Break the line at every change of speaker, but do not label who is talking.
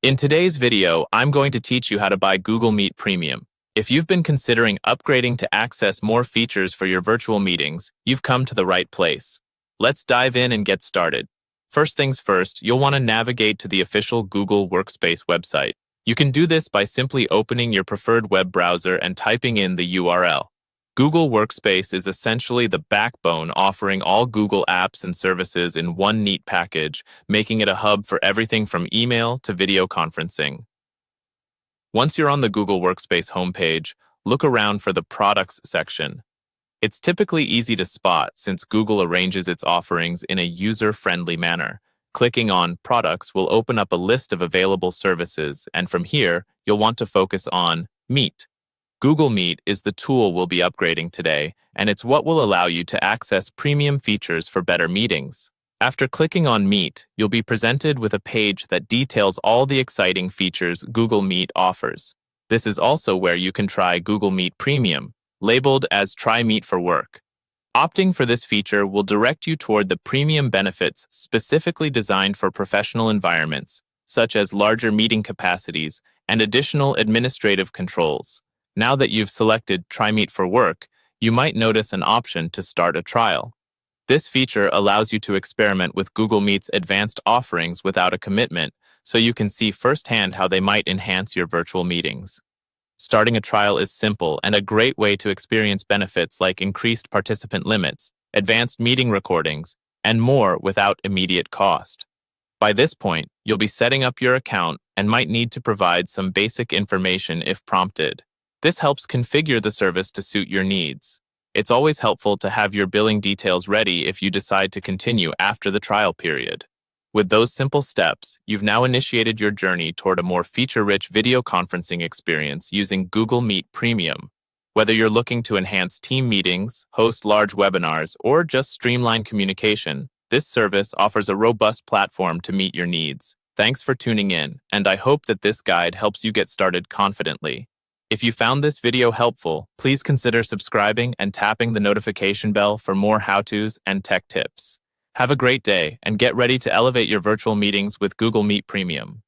In today's video, I'm going to teach you how to buy Google Meet Premium. If you've been considering upgrading to access more features for your virtual meetings, you've come to the right place. Let's dive in and get started. First things first, you'll want to navigate to the official Google Workspace website. You can do this by simply opening your preferred web browser and typing in the URL. Google Workspace is essentially the backbone offering all Google apps and services in one neat package, making it a hub for everything from email to video conferencing. Once you're on the Google Workspace homepage, look around for the Products section. It's typically easy to spot since Google arranges its offerings in a user-friendly manner. Clicking on Products will open up a list of available services, and from here, you'll want to focus on Meet. Google Meet is the tool we'll be upgrading today, and it's what will allow you to access premium features for better meetings. After clicking on Meet, you'll be presented with a page that details all the exciting features Google Meet offers. This is also where you can try Google Meet Premium, labeled as Try Meet for Work. Opting for this feature will direct you toward the premium benefits specifically designed for professional environments, such as larger meeting capacities and additional administrative controls. Now that you've selected Try Meet for Work, you might notice an option to start a trial. This feature allows you to experiment with Google Meet's advanced offerings without a commitment, so you can see firsthand how they might enhance your virtual meetings. Starting a trial is simple and a great way to experience benefits like increased participant limits, advanced meeting recordings, and more without immediate cost. By this point, you'll be setting up your account and might need to provide some basic information if prompted. This helps configure the service to suit your needs. It's always helpful to have your billing details ready if you decide to continue after the trial period. With those simple steps, you've now initiated your journey toward a more feature-rich video conferencing experience using Google Meet Premium. Whether you're looking to enhance team meetings, host large webinars, or just streamline communication, this service offers a robust platform to meet your needs. Thanks for tuning in, and I hope that this guide helps you get started confidently. If you found this video helpful, please consider subscribing and tapping the notification bell for more how-tos and tech tips. Have a great day and get ready to elevate your virtual meetings with Google Meet Premium.